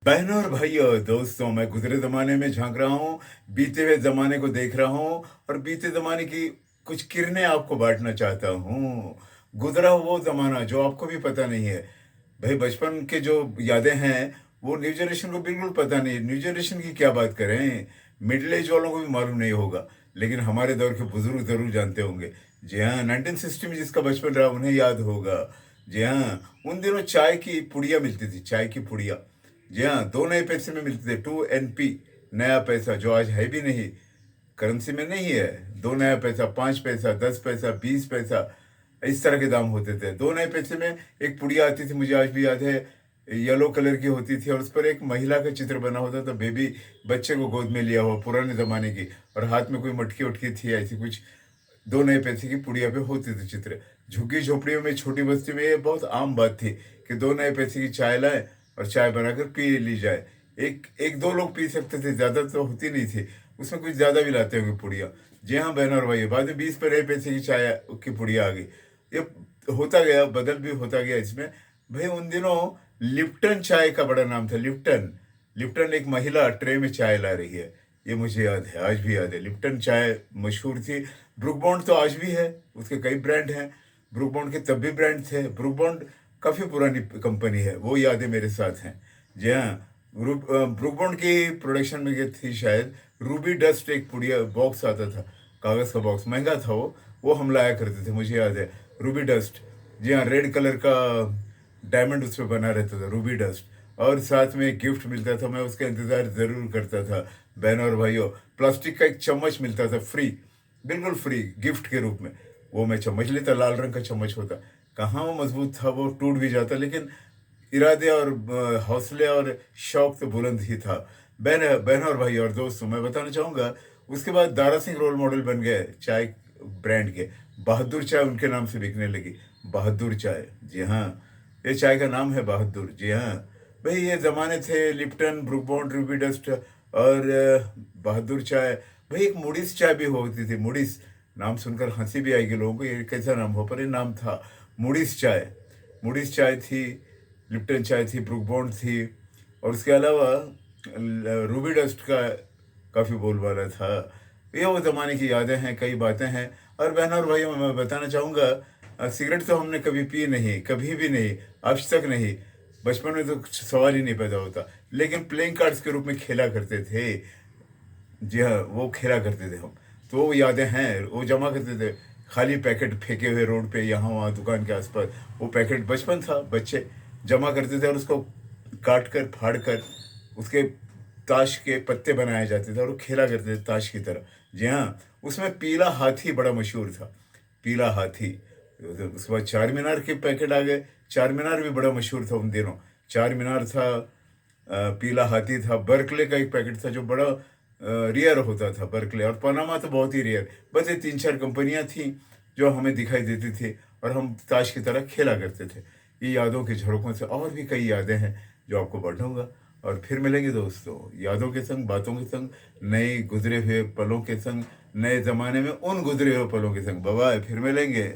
बहनों और भाइयों, दोस्तों, मैं गुजरे ज़माने में झाँक रहा हूँ, बीते हुए ज़माने को देख रहा हूँ और बीते ज़माने की कुछ किरणें आपको बाँटना चाहता हूँ। गुज़रा वो ज़माना जो आपको भी पता नहीं है। भई बचपन के जो यादें हैं, वो न्यू जनरेशन को बिल्कुल पता नहीं है। न्यू जनरेशन की क्या बात करें, मिडल एज वालों को भी मालूम नहीं होगा, लेकिन हमारे दौर के बुज़ुर्ग ज़रूर जानते होंगे। जी हाँ, 1960 में जिसका बचपन रहा उन्हें याद होगा। जी हाँ, उन दिनों चाय की पुड़िया मिलती थी, चाय की पुड़िया। जी हाँ, 2 नए पैसे में मिलते थे, 2 एनपी, नया पैसा जो आज है भी नहीं, करेंसी में नहीं है। 2 नया पैसा, 5 पैसा, 10 पैसा, 20 पैसा, इस तरह के दाम होते थे। 2 नए पैसे में एक पुड़िया आती थी, मुझे आज भी याद है, येलो कलर की होती थी और उस पर एक महिला का चित्र बना होता था, बेबी, बच्चे को गोद में लिया हुआ, पुराने ज़माने की, और हाथ में कोई मटकी-वटकी थी, ऐसी कुछ 2 नए पैसे की पुड़िया पे होते थे चित्र। झुग्गी झोपड़ियों में, छोटी बस्ती में ये बहुत आम बात थी कि 2 नए पैसे की चाय लाएँ और चाय बनाकर पी ली जाए। एक एक 2 लोग पी सकते थे, ज़्यादा तो होती नहीं थी। उसमें कुछ ज़्यादा भी लाते होंगे पुड़िया। जी हाँ, बहनों और भाइयों, बाद में 20 रुपए पैसे की चाय की पुड़िया आ गई। ये होता गया, बदल भी होता गया इसमें। भई उन दिनों लिप्टन चाय का बड़ा नाम था, लिप्टन। लिप्टन एक महिला ट्रे में चाय ला रही है। ये मुझे याद है, आज भी याद है। लिप्टन चाय मशहूर थी। ब्रूक बॉन्ड तो आज भी है, उसके कई ब्रांड हैं। ब्रूक बॉन्ड के तब भी ब्रांड थे। ब्रूक बॉन्ड काफ़ी पुरानी कंपनी है, वो यादें मेरे साथ हैं। जी हाँ, ब्रूक बॉन्ड की प्रोडक्शन में ये थी शायद, रूबी डस्ट एक पुड़िया बॉक्स आता था, कागज़ का बॉक्स, महंगा था वो हम लाया करते थे, मुझे याद है। रूबी डस्ट, जी हाँ, रेड कलर का डायमंड उस पे बना रहता था, रूबी डस्ट। और साथ में एक गिफ्ट मिलता था, मैं उसका इंतज़ार ज़रूर करता था। बहनों और भाइयों, प्लास्टिक का एक चम्मच मिलता था फ्री, बिल्कुल फ्री, गिफ्ट के रूप में। वो मैं चम्मच लेता, लाल रंग का चम्मच होता। कहाँ वो मज़बूत था, वो टूट भी जाता, लेकिन इरादे और हौसले और शौक तो बुलंद ही था। बहनों और भाई और दोस्तों, मैं बताना चाहूँगा, उसके बाद दारा सिंह रोल मॉडल बन गए चाय ब्रांड के। बहादुर चाय उनके नाम से बिकने लगी। बहादुर चाय, जी हाँ, ये चाय का नाम है बहादुर। जी हाँ, भाई ये ज़माने थे, Lipton, Brooke Bond, Ruby Dust और बहादुर चाय। भाई एक मूडीज़ चाय भी होती थी, मूडीज़। नाम सुनकर हंसी भी आएगी लोगों को, ये कैसा नाम हो, पर ये नाम था मूडीज़ चाय। मूडीज़ चाय थी, लिप्टन चाय थी, ब्रूक बॉन्ड थी, और उसके अलावा रूबी डस्ट का काफ़ी बोलबाला था। ये वो ज़माने की यादें हैं, कई बातें हैं। और बहनों और भाइयों, मैं बताना चाहूँगा, सिगरेट तो हमने कभी पी नहीं, कभी भी नहीं, आज तक नहीं। बचपन में तो कुछ सवाल ही नहीं पैदा होता, लेकिन प्लेइंग कार्ड्स के रूप में खेला करते थे। जी हाँ, वो खेला करते थे हम। तो वो यादें हैं, वो जमा करते थे। खाली पैकेट फेंके हुए रोड पे, यहाँ वहाँ दुकान के आसपास, वो पैकेट, बचपन था, बच्चे जमा करते थे और उसको काट कर, फाड़ कर, उसके ताश के पत्ते बनाए जाते थे और वो खेला करते थे ताश की तरह। जी हाँ, उसमें पीला हाथी बड़ा मशहूर था, पीला हाथी। उसके बाद चार मीनार के पैकेट आ गए। चार मीनार भी बड़ा मशहूर था उन दिनों। चार मीनार था, पीला हाथी था, बर्कले का एक पैकेट था जो बड़ा रेयर होता था, बर्कले, और पनामा तो बहुत ही रेयर। बस ये 3-4 कंपनियां थीं जो हमें दिखाई देती थी और हम ताश की तरह खेला करते थे। ये यादों के झरोकों से और भी कई यादें हैं जो आपको बांटूंगा। और फिर मिलेंगे दोस्तों, यादों के संग, बातों के संग, नए गुजरे हुए पलों के संग, नए ज़माने में उन गुजरे हुए पलों के संग। बाय बाय, फिर मिलेंगे।